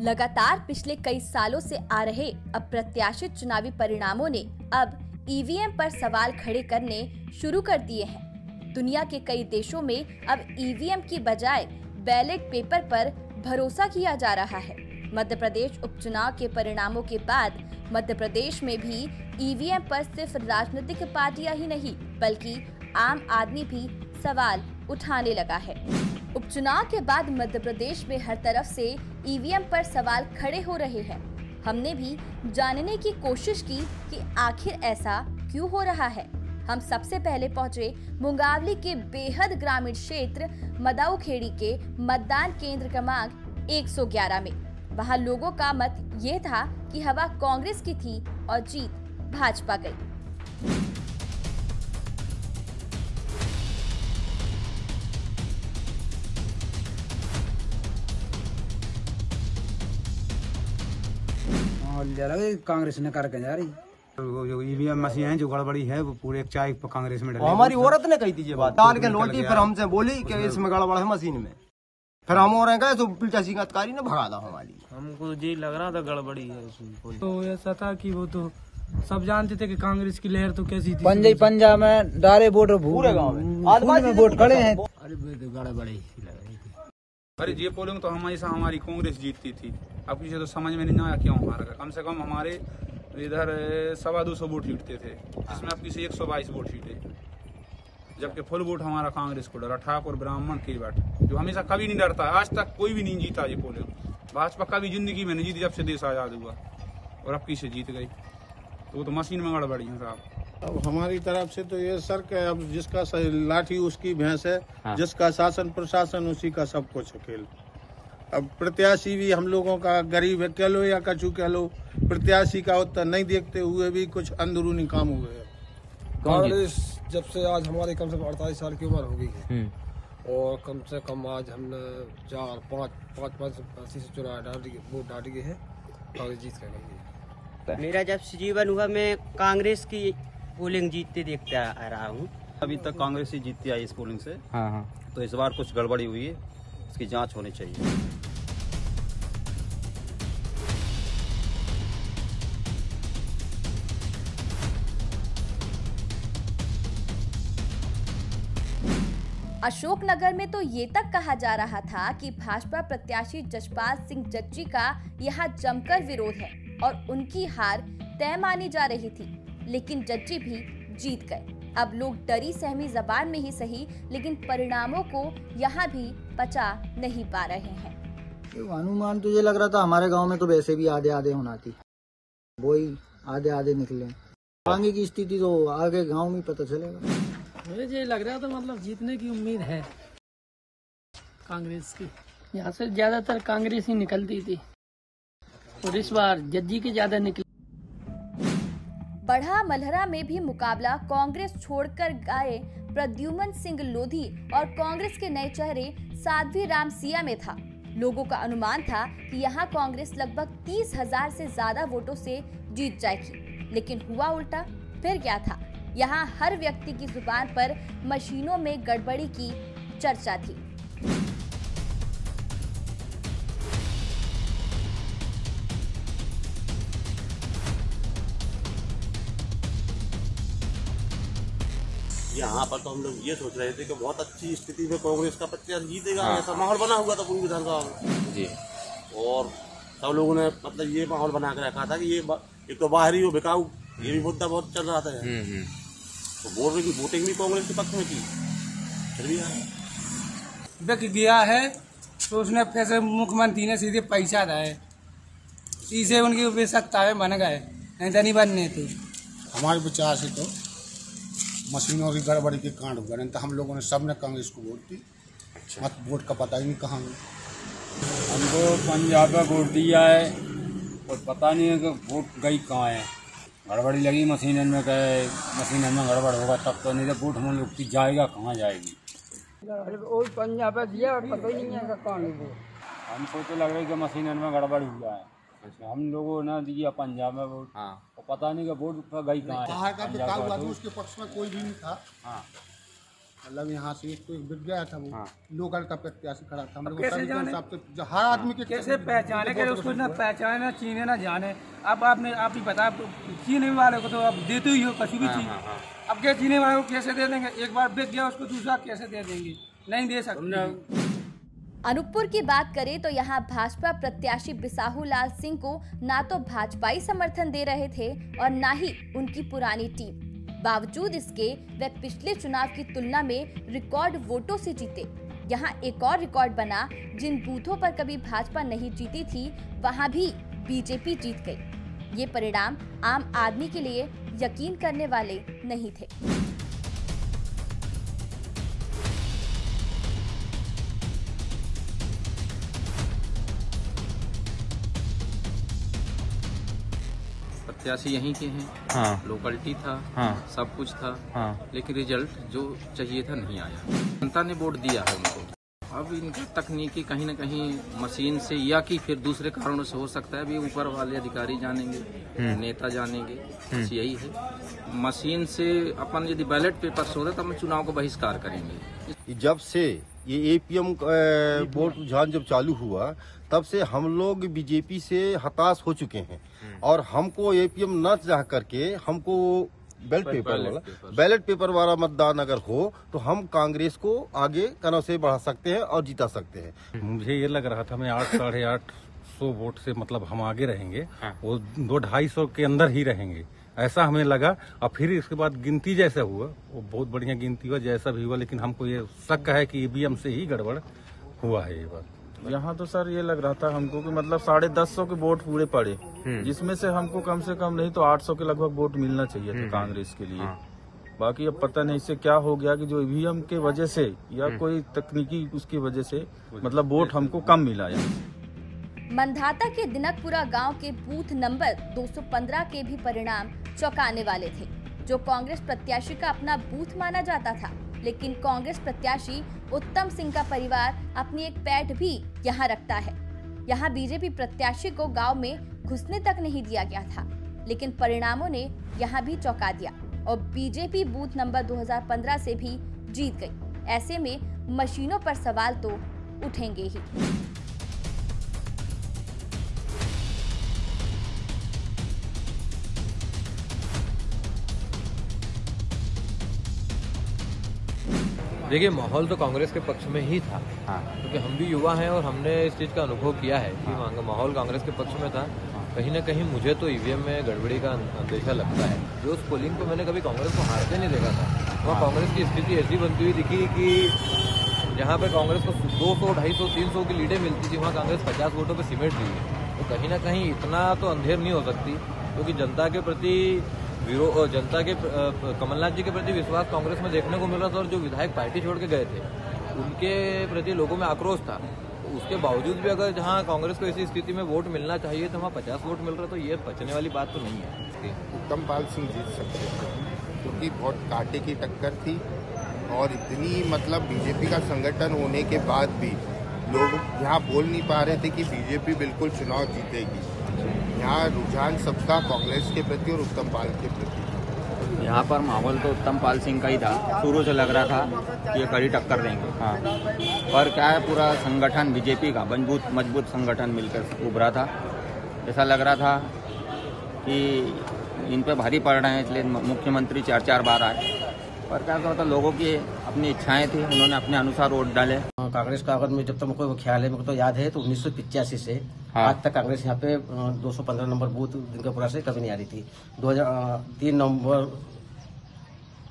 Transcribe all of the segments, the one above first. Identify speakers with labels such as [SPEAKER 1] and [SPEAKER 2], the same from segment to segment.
[SPEAKER 1] लगातार पिछले कई सालों से आ रहे अप्रत्याशित चुनावी परिणामों ने अब ईवीएम पर सवाल खड़े करने शुरू कर दिए हैं। दुनिया के कई देशों में अब ईवीएम की बजाय बैलेट पेपर पर भरोसा किया जा रहा है। मध्य प्रदेश उपचुनाव के परिणामों के बाद मध्य प्रदेश में भी ईवीएम पर सिर्फ राजनीतिक पार्टियां ही नहीं बल्कि आम आदमी भी सवाल उठाने लगा है। उपचुनाव के बाद मध्य प्रदेश में हर तरफ से ईवीएम पर सवाल खड़े हो रहे हैं। हमने भी जानने की कोशिश की कि आखिर ऐसा क्यों हो रहा है। हम सबसे पहले पहुंचे मुंगावली के बेहद ग्रामीण क्षेत्र मदाऊखेड़ी के मतदान केंद्र क्रमांक 111 में। वहां लोगों का मत ये था कि हवा कांग्रेस की थी और जीत भाजपा गई।
[SPEAKER 2] कांग्रेस ने करके जा रही
[SPEAKER 3] वो जो ईवीएम मशीन है जो गड़बड़ी है वो पूरे चाय कांग्रेस में डली।
[SPEAKER 4] हमारी औरत ने कही थी ये बात डाल के लौटी, फिर हमसे बोली कि इसमें गड़बड़ है मशीन में। फिर हम और गए तो पिलचासी का अधिकारी ने भगा दा हमारी।
[SPEAKER 5] हमको जी लग रहा था गड़बड़ी है उसमें।
[SPEAKER 6] तो ऐसा था कि वो तो सब जानते थे कि कांग्रेस की लहर तो कैसी थी।
[SPEAKER 2] पंजाब में डारे वोट पूरे गाँव में वोट खड़े हैं।
[SPEAKER 5] अरे गड़बड़ी
[SPEAKER 3] अरे ये पोलिंग तो हमारी कांग्रेस जीतती थी। अब किसी तो समझ में नहीं आया क्यों हमारा। कम से कम हमारे इधर 225 वोट जीतते थे, इसमें अब किसी 122 वोट जीते, जबकि फुल वोट हमारा कांग्रेस को डरा। ठाकुर ब्राह्मण की वोट जो हमेशा कभी नहीं डरता, आज तक कोई भी नहीं जीता ये पोलिंग। भाजपा कभी जिंदगी में नहीं जीती जब से देश आजाद हुआ, और अब किसे जीत गई। तो वो तो मशीन में गड़बड़ी है साहब।
[SPEAKER 7] अब हमारी तरफ से तो ये सर के अब जिसका लाठी उसकी भैंस है। हाँ। जिसका शासन प्रशासन उसी का सब कुछ खेल। अब प्रत्याशी भी हम लोगों का गरीब है कह लो या कचू कह लो, प्रत्याशी का उत्तर नहीं देखते हुए भी कुछ अंदरूनी काम हुए हैं।
[SPEAKER 8] कांग्रेस जब से आज हमारी कम से कम 48 साल की उम्र हो गई है और कम से कम आज हमने 4-5 से चुनाव वोट डाल दिए हैं, कांग्रेस जीत कर गई है।
[SPEAKER 9] मेरा जब से जीवन हुआ मैं कांग्रेस की पोलिंग जीतते देखते आ रहा हूँ।
[SPEAKER 10] अभी तक कांग्रेस ही जीतती आई इस पोलिंग से।
[SPEAKER 3] हाँ।
[SPEAKER 10] तो इस बार कुछ गड़बड़ी हुई है, इसकी जांच होनी चाहिए।
[SPEAKER 1] अशोकनगर में तो ये तक कहा जा रहा था कि भाजपा प्रत्याशी जसपाल सिंह जज्जी का यहाँ जमकर विरोध है और उनकी हार तय मानी जा रही थी, लेकिन जज्जी भी जीत गए। अब लोग डरी सहमी जबान में ही सही, लेकिन परिणामों को यहाँ भी पचा नहीं पा रहे हैं।
[SPEAKER 2] अनुमान तो ये लग रहा था हमारे गांव में तो वैसे भी आधे आधे होना थी, वही आधे आधे निकले। आगे की स्थिति तो आगे गांव में पता चलेगा।
[SPEAKER 6] मुझे लग रहा था मतलब जीतने की उम्मीद है कांग्रेस की। यहाँ से ज्यादातर कांग्रेस ही निकलती थी और इस बार जज्जी की ज्यादा निकली।
[SPEAKER 1] बढ़ा मल्हरा में भी मुकाबला कांग्रेस छोड़कर गए प्रद्युमन सिंह लोधी और कांग्रेस के नए चेहरे साध्वी राम सिया में था। लोगों का अनुमान था कि यहाँ कांग्रेस लगभग 30,000 से ज्यादा वोटों से जीत जाएगी, लेकिन हुआ उल्टा। फिर क्या था, यहाँ हर व्यक्ति की जुबान पर मशीनों में गड़बड़ी की चर्चा थी।
[SPEAKER 10] यहाँ पर तो हम लोग ये सोच रहे थे कि बहुत अच्छी स्थिति में कांग्रेस का प्रत्याशी जीतेगा। हाँ। ऐसा माहौल बना हुआ था पूरी विधानसभा में जी। और सब लोगों ने मतलब ये माहौल बना के रखा था कि ये एक तो बाहरी हो बिकाऊ, ये भी मुद्दा बहुत चल रहा था। तो वोटिंग भी कांग्रेस के पक्ष में की, फिर भी
[SPEAKER 6] बिक गया है तो उसने पैसे मुख्यमंत्री ने सीधे पैसा दिए, इसे उनकी बेसत्ताएं बन गए, नहीं तो नहीं बनने थे।
[SPEAKER 7] हमारे विचार से तो मशीनों की गड़बड़ी के कांड हुआ, नहीं तो हम लोगों ने सबने कांग्रेस को वोट दी। मत वोट का पता ही नहीं कहाँ।
[SPEAKER 5] हमको पंजाब में वोट दिया है और पता नहीं है कि वोट गई कहाँ है। गड़बड़ी लगी मशीन में, गए मशीन में गड़बड़ होगा तब तो, नहीं तो वोट हम लोग की जाएगा कहाँ जाएगी।
[SPEAKER 6] पंजाब दिया पता ही नहीं है कौन है।
[SPEAKER 5] हमको तो लग रहा है कि मशीन में गड़बड़ हुआ है। हम लोगों ने दिया पंजाब में वोट। हाँ। और पता नहीं कि वोट गई कहाँ है।
[SPEAKER 7] बाहर का बिकाऊ आदमी उसके पक्ष में कोई भी नहीं था।
[SPEAKER 5] हाँ।
[SPEAKER 7] मतलब यहाँ से एक तो एक बिक गया था, वो लोकल का प्रत्याशी खड़ा था।
[SPEAKER 6] अब कैसे जाने
[SPEAKER 7] हर आदमी के
[SPEAKER 6] कैसे पहचाने के उसको ना पहचाने ना चीने ना जाने। अब आप ही बता, चीने वाले को तो आप देते ही हो कभी भी चीज, अब क्या चीने वाले को कैसे दे देंगे? एक बार बिक गया उसको दूसरा कैसे दे देंगे? नहीं दे सकते।
[SPEAKER 1] अनूपपुर की बात करें तो यहाँ भाजपा प्रत्याशी बिसाहू लाल सिंह को ना तो भाजपाई समर्थन दे रहे थे और ना ही उनकी पुरानी टीम। बावजूद इसके वे पिछले चुनाव की तुलना में रिकॉर्ड वोटों से जीते। यहाँ एक और रिकॉर्ड बना, जिन बूथों पर कभी भाजपा नहीं जीती थी वहाँ भी बीजेपी जीत गई। ये परिणाम आम आदमी के लिए यकीन करने वाले नहीं थे।
[SPEAKER 11] प्रत्याशी यहीं के हैं,
[SPEAKER 12] हाँ,
[SPEAKER 11] लोकलिटी था,
[SPEAKER 12] हाँ,
[SPEAKER 11] सब कुछ था,
[SPEAKER 12] हाँ,
[SPEAKER 11] लेकिन रिजल्ट जो चाहिए था नहीं आया। जनता ने वोट दिया है उनको। अब इनका तकनीकी कहीं न कहीं मशीन से या कि फिर दूसरे कारणों से हो सकता है, अभी ऊपर वाले अधिकारी जानेंगे, नेता जानेंगे, बस यही है। मशीन से अपन यदि बैलेट पेपर से होता तो हम चुनाव को बहिष्कार करेंगे।
[SPEAKER 4] जब से ये एपीएम वोट रुझान जब चालू हुआ तब से हम लोग बीजेपी से हताश हो चुके हैं और हमको एपीएम न चाह करके हमको बैलेट पेपर वाला मतदान अगर हो तो हम कांग्रेस को आगे कनौ से बढ़ा सकते हैं और जिता सकते हैं।
[SPEAKER 13] मुझे ये लग रहा था मैं 800-850 वोट से मतलब हम आगे रहेंगे, वो 200-250 के अंदर ही रहेंगे, ऐसा हमें लगा। और फिर इसके बाद गिनती जैसा हुआ वो बहुत बढ़िया गिनती हुआ, जैसा भी हुआ, लेकिन हमको ये शक है कि ईवीएम से ही गड़बड़ हुआ है ये बात।
[SPEAKER 3] यहाँ तो सर ये लग रहा था हमको कि मतलब 150 के वोट पूरे पड़े, जिसमें से हमको कम से कम नहीं तो 800 के लगभग वोट मिलना चाहिए था कांग्रेस के लिए। बाकी अब पता नहीं इससे क्या हो गया कि जो ईवीएम के वजह से या कोई तकनीकी उसकी वजह से मतलब वोट हमको कम मिला है।
[SPEAKER 1] मंधाता के दिनकपुरा गांव के बूथ नंबर 215 के भी परिणाम चौंकाने वाले थे, जो कांग्रेस प्रत्याशी का अपना बूथ माना जाता था। लेकिन कांग्रेस प्रत्याशी उत्तम सिंह का परिवार अपनी एक पैठ भी यहाँ रखता है। यहाँ बीजेपी प्रत्याशी को गांव में घुसने तक नहीं दिया गया था, लेकिन परिणामों ने यहाँ भी चौंका दिया और बीजेपी बूथ नंबर 2015 से भी जीत गई। ऐसे में मशीनों पर सवाल तो उठेंगे ही।
[SPEAKER 12] देखिए, माहौल तो कांग्रेस के पक्ष में ही था, क्योंकि हम भी युवा हैं और हमने इस चीज़ का अनुभव किया है कि माहौल कांग्रेस के पक्ष में था। कहीं ना कहीं मुझे तो ईवीएम में गड़बड़ी का अंदेशा लगता है। जो उस पोलिंग को मैंने कभी कांग्रेस को हारते नहीं देखा था, वहाँ कांग्रेस की स्थिति ऐसी बनती हुई दिखी कि जहाँ पे कांग्रेस को 200, 250, 300 की लीडें मिलती थी, वहाँ कांग्रेस 50 वोटों पर सिमट रही है। तो कहीं ना कहीं इतना तो अंधेर नहीं हो सकती, क्योंकि जनता के प्रति जनता के कमलनाथ जी के प्रति विश्वास कांग्रेस में देखने को मिल रहा था और जो विधायक पार्टी छोड़ के गए थे उनके प्रति लोगों में आक्रोश था। तो उसके बावजूद भी अगर जहां कांग्रेस को इसी स्थिति में वोट मिलना चाहिए तो वहां 50 वोट मिल रहा, तो ये बचने वाली बात तो नहीं है।
[SPEAKER 14] उत्तम पाल सिंह जीत सकते थे, क्योंकि बहुत कांटे की टक्कर थी और इतनी मतलब बीजेपी का संगठन होने के बाद भी लोग यहाँ बोल नहीं पा रहे थे कि बीजेपी बिल्कुल चुनाव जीतेगी। यहाँ रुझान सबका कांग्रेस के प्रति और उत्तम पाल के प्रति।
[SPEAKER 15] यहाँ पर माहौल तो उत्तम पाल सिंह का ही था, शुरू से लग रहा था कि ये कड़ी टक्कर देंगे। पर क्या है, पूरा संगठन बीजेपी का मजबूत संगठन मिलकर उभरा था। ऐसा लग रहा था कि इन पे भारी पड़ रहे हैं, इसलिए मुख्यमंत्री 4-4 बार आए। पर क्या होता, लोगों की अपनी इच्छाएं थी, उन्होंने अपने अनुसार वोट डाले।
[SPEAKER 16] कांग्रेस का अगर मैं जब तक मुझको ख्याल है, मुझको तो याद है, तो 1985 से आज तक कांग्रेस यहाँ पे 215 नंबर बूथ दिनकपुरा से कभी नहीं आ रही थी। 3 नवंबर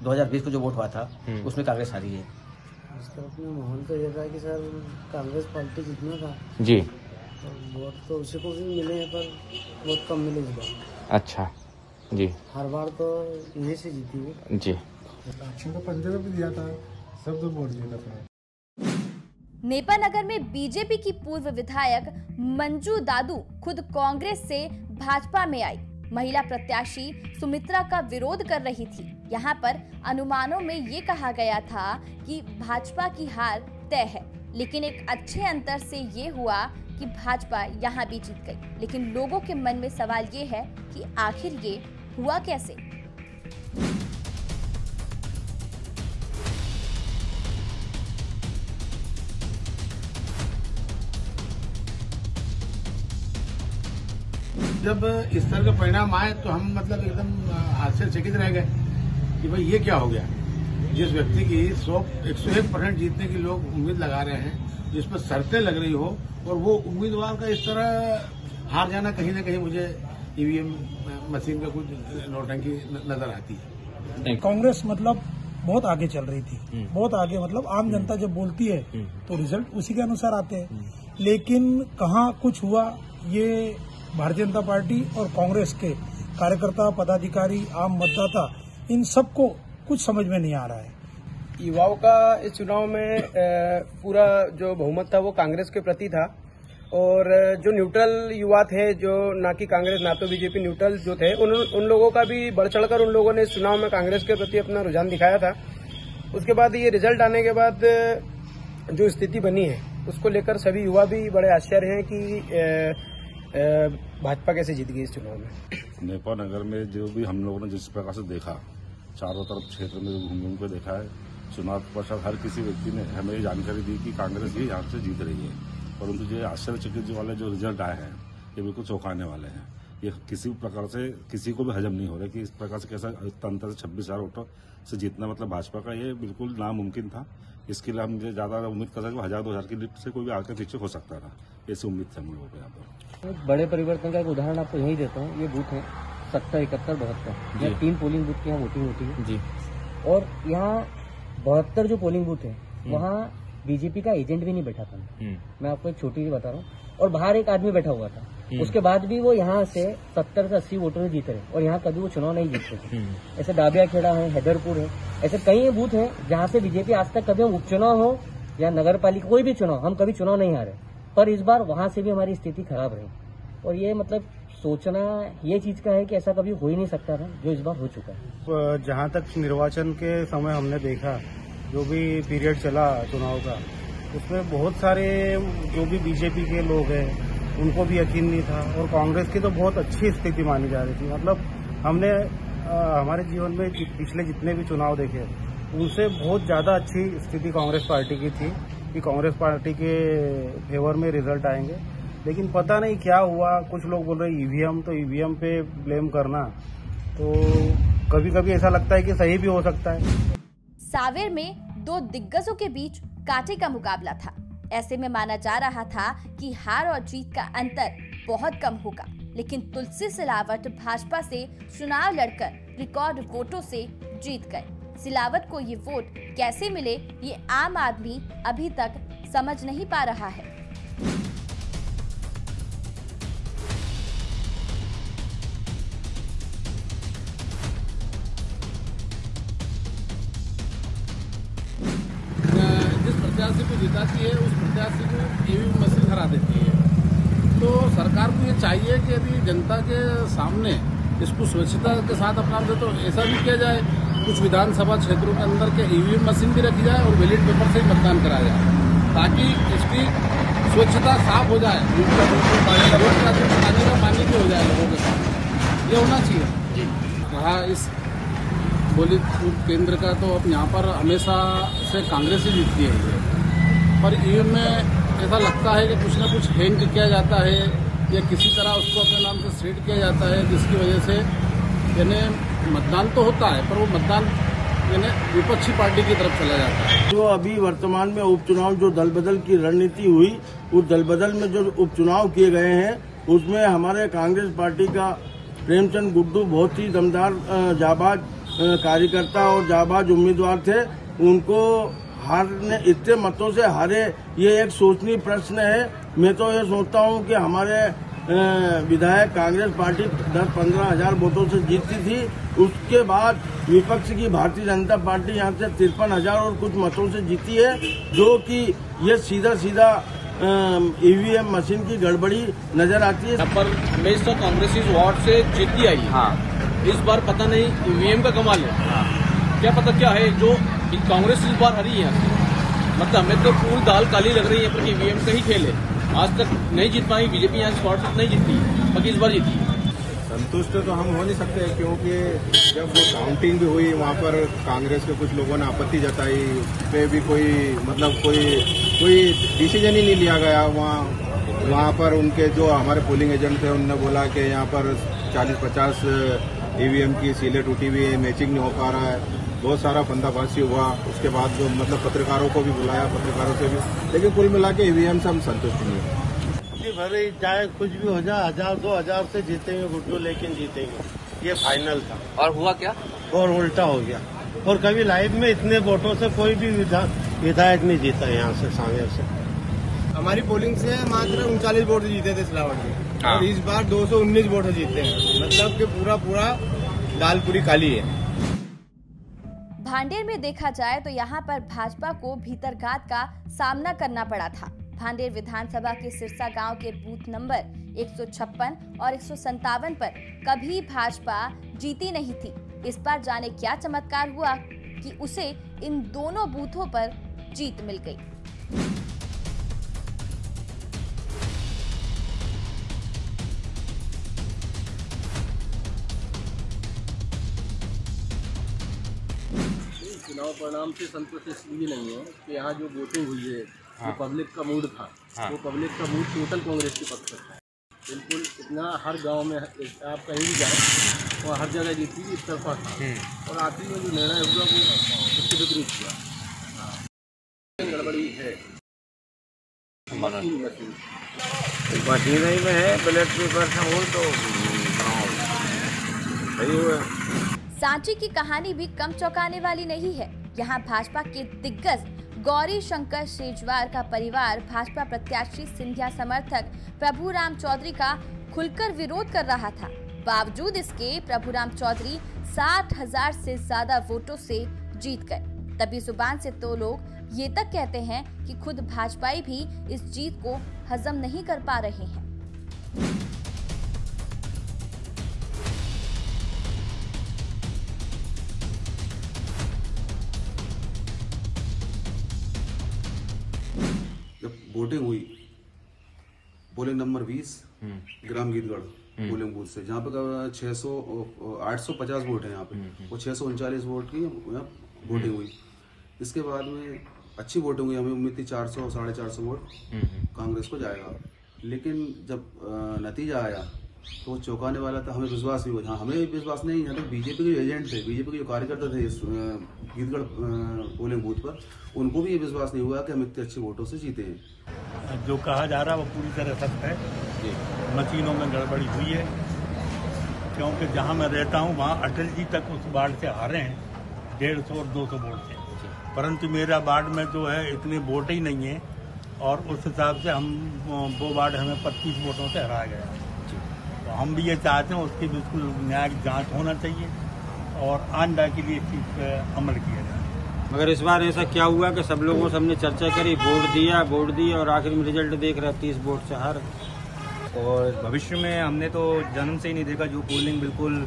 [SPEAKER 16] 2020 को जो वोट हुआ था उसमें कांग्रेस हारी है।
[SPEAKER 17] इसका अपना माहौल तो ये था कि सर कांग्रेस पार्टी जीतना था
[SPEAKER 12] जी,
[SPEAKER 17] तो वोट तो उसी को भी मिले हैं, पर बहुत कम मिले इस बार।
[SPEAKER 12] अच्छा जी,
[SPEAKER 17] हर बार तो यही से जीती है
[SPEAKER 12] जी।
[SPEAKER 7] तो पंजाब भी दिया था, सब तो वोट दिया था।
[SPEAKER 1] नेपानगर में बीजेपी की पूर्व विधायक मंजू दादू खुद कांग्रेस से भाजपा में आई। महिला प्रत्याशी सुमित्रा का विरोध कर रही थी। यहाँ पर अनुमानों में ये कहा गया था कि भाजपा की हार तय है, लेकिन एक अच्छे अंतर से ये हुआ कि भाजपा यहाँ भी जीत गई। लेकिन लोगों के मन में सवाल ये है कि आखिर ये हुआ कैसे।
[SPEAKER 7] जब इस तरह का परिणाम आए तो हम मतलब एकदम आश्चर्यचकित रह गए कि भाई ये क्या हो गया। जिस व्यक्ति की 101% जीतने की लोग उम्मीद लगा रहे हैं, जिस पर शर्तें लग रही हो, और वो उम्मीदवार का इस तरह हार जाना, कहीं ना कहीं मुझे ईवीएम मशीन का कुछ नौटंकी नजर आती है।
[SPEAKER 6] कांग्रेस मतलब बहुत आगे चल रही थी, बहुत आगे, मतलब आम जनता जब बोलती है तो रिजल्ट उसी के अनुसार आते हैं। लेकिन कहाँ कुछ हुआ, ये भारतीय जनता पार्टी और कांग्रेस के कार्यकर्ता, पदाधिकारी, आम मतदाता, इन सबको कुछ समझ में नहीं आ रहा है।
[SPEAKER 18] युवाओं का इस चुनाव में पूरा जो बहुमत था वो कांग्रेस के प्रति था, और जो न्यूट्रल युवा थे, जो ना कि कांग्रेस ना तो बीजेपी, न्यूट्रल जो थे, उन लोगों का भी बढ़ चढ़कर उन लोगों ने इस चुनाव में कांग्रेस के प्रति अपना रुझान दिखाया था। उसके बाद ये रिजल्ट आने के बाद जो स्थिति बनी है उसको लेकर सभी युवा भी बड़े आश्चर्य हैं कि भाजपा कैसे जीत गई इस चुनाव में।
[SPEAKER 19] नेपाल नगर में जो भी हम लोगों ने जिस प्रकार से देखा, चारों तरफ क्षेत्र में घूम के देखा है, चुनाव के पश्चात हर किसी व्यक्ति ने हमें जानकारी दी कि कांग्रेस ही यहाँ से जीत रही है। परंतु ये आश्चर्यचकित वाले जो रिजल्ट आए हैं ये बिल्कुल चौंकाने वाले हैं। ये किसी प्रकार से किसी को भी हजम नहीं हो रहा कि इस प्रकार से कैसा तंत्र से 26,000 वोटों से जीतना, मतलब भाजपा का ये बिल्कुल नामुमकिन था। इसके लिए हम ज्यादा उम्मीद कर सकते 1,000-2,000 की लीड से कोई भी आगे पीछे हो सकता था, ऐसी उम्मीद थी हम लोगों को। यहाँ पर
[SPEAKER 20] बड़े परिवर्तन का एक उदाहरण आपको यही देता हूँ। ये बूथ है 70, 71, 72, यहाँ 3 पोलिंग बूथ की यहाँ वोटिंग होती है जी। और यहाँ 72 जो पोलिंग बूथ है वहाँ बीजेपी का एजेंट भी नहीं बैठा था। मैं आपको एक छोटी सी बता रहा हूँ, और बाहर एक आदमी बैठा हुआ था। उसके बाद भी वो यहाँ से 70 से 80 वोटों जीत रहे, और यहाँ कभी वो चुनाव नहीं जीतते थे। ऐसे डाबिया खेड़ा है, हैदरपुर है, ऐसे कई बूथ हैं जहाँ से बीजेपी आज तक कभी उपचुनाव हो या नगर पालिका कोई भी चुनाव, हम कभी चुनाव नहीं हारे, पर इस बार वहां से भी हमारी स्थिति खराब रही। और ये मतलब सोचना ये चीज का है कि ऐसा कभी हो ही नहीं सकता था जो इस बार हो चुका है।
[SPEAKER 21] जहाँ तक निर्वाचन के समय हमने देखा, जो भी पीरियड चला चुनाव का, उसमें बहुत सारे जो भी बीजेपी के लोग हैं उनको भी यकीन नहीं था, और कांग्रेस की तो बहुत अच्छी स्थिति मानी जा रही थी। मतलब हमने हमारे जीवन में पिछले जितने भी चुनाव देखे उनसे बहुत ज्यादा अच्छी स्थिति कांग्रेस पार्टी की थी कि कांग्रेस पार्टी के फेवर में रिजल्ट आएंगे। लेकिन पता नहीं क्या हुआ, कुछ लोग बोल रहे ईवीएम, तो ईवीएम पे ब्लेम करना तो कभी कभी ऐसा लगता है कि सही भी हो सकता है।
[SPEAKER 1] सावेर में 2 दिग्गजों के बीच कांटे का मुकाबला था। ऐसे में माना जा रहा था कि हार और जीत का अंतर बहुत कम होगा, लेकिन तुलसी सिलावट भाजपा से चुनाव लड़कर रिकॉर्ड वोटों से जीत गए। सिलावट को ये वोट कैसे मिले, ये आम आदमी अभी तक समझ नहीं पा रहा है।
[SPEAKER 22] जिस प्रत्याशी को जिताती है उस प्रत्याशी को ईवीएम मशीन हरा देती है। तो सरकार को ये चाहिए कि यदि जनता के सामने इसको स्वच्छता के साथ अपना दे तो ऐसा भी किया जाए, कुछ विधानसभा क्षेत्रों के अंदर के ईवीएम मशीन भी रखी जाए और बैलेट पेपर से ही मतदान कराया जाए, ताकि इसकी स्वच्छता साफ हो जाए, पानी का पानी भी हो जाए लोगों के साथ। ये होना चाहिए। रहा इस बोली केंद्र का तो अब यहाँ पर हमेशा से कांग्रेस ही जीतती है, पर ईवीएम में ऐसा लगता है कि कुछ न कुछ हैंग किया जाता है या किसी तरह उसको अपने नाम से सेट किया जाता है, जिसकी वजह से यानी मतदान तो होता है पर वो मतदान यानी विपक्षी पार्टी की तरफ चला जाता है।
[SPEAKER 23] जो अभी वर्तमान में उपचुनाव जो दल बदल की रणनीति हुई, उस दल बदल में जो उपचुनाव किए गए हैं उसमें हमारे कांग्रेस पार्टी का प्रेमचंद गुड्डू बहुत ही दमदार जाबाज कार्यकर्ता और जाबाज उम्मीदवार थे। उनको हारने इतने मतों से हारे, ये एक सोचनीय प्रश्न है। मैं तो ये सोचता हूँ कि हमारे विधायक कांग्रेस पार्टी 10-15 हजार वोटों से जीतती थी, उसके बाद विपक्ष की भारतीय जनता पार्टी यहाँ से 53,000 और कुछ मतों से जीती है, जो कि ये सीधा सीधा ईवीएम मशीन की गड़बड़ी नजर आती है।
[SPEAKER 24] पर हमेशा कांग्रेस इस वार्ड से जीती आई है। इस बार पता नहीं ईवीएम का कमाल है, क्या पता क्या है जो कांग्रेस इस बार हरी है। मतलब हमें तो पूरी दाल काली लग रही है, पर ईवीएम का ही खेल है। आज तक नहीं जीत पाई बीजेपी, यहाँ स्पॉट से नहीं जीती, बाकी इस बार जीती।
[SPEAKER 14] संतुष्ट तो हम हो नहीं सकते, क्योंकि जब वो काउंटिंग भी हुई वहाँ पर कांग्रेस के कुछ लोगों ने आपत्ति जताई, उस पर भी कोई डिसीजन ही नहीं लिया गया। वहाँ
[SPEAKER 2] वहाँ पर उनके जो हमारे पोलिंग एजेंट थे उन्होंने बोला कि यहाँ पर 40-50 ईवीएम की सीलें टूटी हुई है, मैचिंग नहीं हो पा रहा है, बहुत सारा फंदाफाशी हुआ। उसके बाद जो मतलब पत्रकारों को भी बुलाया, पत्रकारों से भी, लेकिन कुल मिला के ईवीएम से हम संतुष्ट नहीं हैं।
[SPEAKER 23] भले चाहे कुछ भी हो जाए, 1000-2000 से जीतेंगे गुड्डू, लेकिन जीतेंगे, ये फाइनल था।
[SPEAKER 24] और हुआ क्या?
[SPEAKER 23] और उल्टा हो गया। और कभी लाइफ में इतने वोटों से कोई भी विधायक नहीं जीता यहाँ से, सांगेर से।
[SPEAKER 8] हमारी पोलिंग से मात्र 39 वोट जीते थे सिलावट में, और इस बार 219 वोट जीते हैं, मतलब कि पूरा दाल पूरी काली है।
[SPEAKER 1] भांडेर में देखा जाए तो यहाँ पर भाजपा को भीतरघात का सामना करना पड़ा था। भांडेर विधानसभा के सिरसा गांव के बूथ नंबर 156 और 157 पर कभी भाजपा जीती नहीं थी। इस बार जाने क्या चमत्कार हुआ कि उसे इन दोनों बूथों पर जीत मिल गई।
[SPEAKER 24] चुनाव परिणाम से संतुष्ट इसलिए नहीं है कि यहाँ जो वोटिंग हुई है, जो पब्लिक का मूड था, वो पब्लिक का मूड टोटल कांग्रेस के पक्ष था। बिल्कुल इतना हर गांव में आप कहीं भी जाए वो हर जगह जीती इस तरफा था, और आखिरी में जो निर्णय हुआ वो उसके विपरीत हुआ। गड़बड़ी है
[SPEAKER 23] मशीनरी में है, बैलेट पेपर से हो तो सही हुआ।
[SPEAKER 1] सांची की कहानी भी कम चौंकाने वाली नहीं है। यहाँ भाजपा के दिग्गज गौरी शंकर शेजवार का परिवार भाजपा प्रत्याशी सिंधिया समर्थक प्रभुराम चौधरी का खुलकर विरोध कर रहा था। बावजूद इसके प्रभुराम चौधरी 60,000 से ज्यादा वोटों से जीत गए। तभी जुबान से तो लोग ये तक कहते हैं कि खुद भाजपाई भी इस जीत को हजम नहीं कर पा रहे हैं।
[SPEAKER 9] वोटिंग हुई पोलिंग नंबर 20 ग्राम गीतगढ़ पोलिंग बूथ से, जहाँ पे 850 वोट है यहाँ पे, वो 639 वोट की वोटिंग हुई। इसके बाद में अच्छी वोटिंग हुई, हमें उम्मीद थी 400-450 वोट कांग्रेस को जाएगा, लेकिन जब नतीजा आया तो वो चौंकाने वाला था। हमें विश्वास भी हुआ, हमें विश्वास नहीं, यहाँ तक बीजेपी के एजेंट थे, बीजेपी के जो कार्यकर्ता थे इस गीतगढ़ पोलिंग बूथ पर, उनको भी ये विश्वास नहीं हुआ कि हम इतने अच्छे वोटों से जीते हैं।
[SPEAKER 23] जो कहा जा रहा है वो पूरी तरह सत्य है। मशीनों में गड़बड़ी हुई है, क्योंकि जहां मैं रहता हूं वहां अटल जी तक उस वार्ड से हारे हैं 150 और 200 वोट से, परंतु मेरा वार्ड में जो है इतने वोट ही नहीं है, और उस हिसाब से वो वार्ड हमें 25 वोटों से हराया गया। तो हम भी ये चाहते हैं उसकी बिल्कुल न्यायिक जांच होना चाहिए और आइंदा के लिए इस चीज़ पर अमल किया जाए।
[SPEAKER 10] मगर इस बार ऐसा क्या हुआ कि सब लोगों से हमने चर्चा करी, वोट दिया और आखिर में रिजल्ट देख रहे 30 वोट से हार।
[SPEAKER 25] और भविष्य में हमने तो जन्म से ही नहीं देखा जो पोलिंग बिल्कुल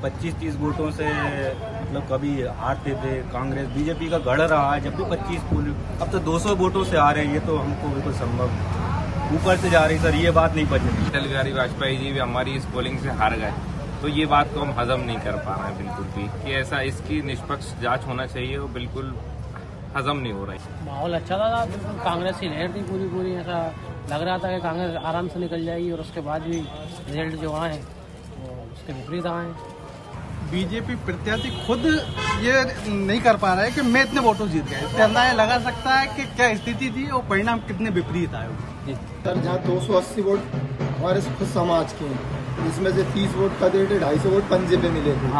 [SPEAKER 25] 25-30 वोटों से मतलब कभी हारते थे। कांग्रेस बीजेपी का गढ़ रहा है, जब भी 25 पोलिंग, अब तो 200 वोटों से आ रहे हैं। ये तो हमको बिल्कुल संभव ऊपर से जा रही सर, ये बात नहीं पची।
[SPEAKER 26] अटल बिहारी वाजपेयी जी भी हमारी इस पोलिंग से हार गए, तो ये बात को हम हजम नहीं कर पा रहे हैं बिल्कुल भी, कि ऐसा इसकी निष्पक्ष जांच होना चाहिए, वो बिल्कुल हजम नहीं हो रहा है।
[SPEAKER 27] माहौल अच्छा लगा, बिल्कुल कांग्रेस की लहर थी पूरी, ऐसा लग रहा था कि कांग्रेस आराम से निकल जाएगी, और उसके बाद भी रिजल्ट जो आए उसके विपरीत आए।
[SPEAKER 6] बीजेपी प्रत्याशी खुद ये नहीं कर पा रहा है कि मैं इतने वोटों जीत गया, इससे अंदाजा लगा सकता है कि क्या स्थिति थी और परिणाम कितने विपरीत आए।
[SPEAKER 28] सर जहाँ 280 वोट हमारे खुद समाज के हैं, इसमें से 30 वोट का 250 वोट पंजे पे मिले थे।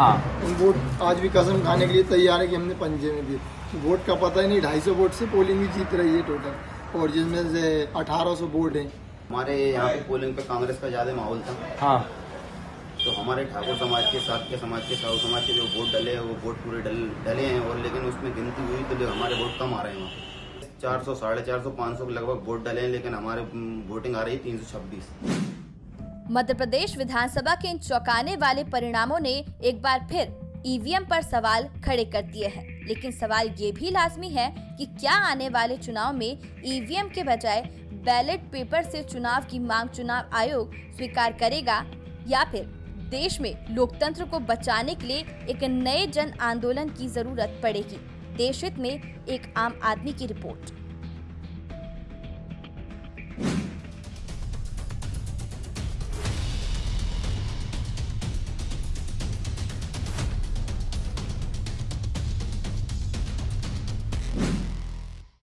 [SPEAKER 28] उन वोट आज भी कसम खाने के लिए तैयार है कि हमने पंजे में दिए। वोट का पता ही नहीं, 250 वोट से पोलिंग भी जीत रही है टोटल, और जिसमें से 1800 वोट हैं।
[SPEAKER 29] हमारे यहाँ पे पोलिंग पे कांग्रेस का ज्यादा माहौल था। तो हमारे ठाकुर समाज के साथ के समाज के साहू समाज के जो वोट डले हैं वो वोट पूरे डले हैं, और लेकिन उसमें गिनती हुई तो हमारे वोट कम आ रहे हैं। वहाँ 400, 450, 500 के लगभग वोट डले हैं, लेकिन हमारे वोटिंग आ रही है 326।
[SPEAKER 1] मध्य प्रदेश विधानसभा के इन चौंकाने वाले परिणामों ने एक बार फिर ईवीएम पर सवाल खड़े कर दिए हैं। लेकिन सवाल ये भी लाजमी है कि क्या आने वाले चुनाव में ईवीएम के बजाय बैलेट पेपर से चुनाव की मांग चुनाव आयोग स्वीकार करेगा, या फिर देश में लोकतंत्र को बचाने के लिए एक नए जन आंदोलन की जरूरत पड़ेगी। देश हित में एक आम आदमी की रिपोर्ट।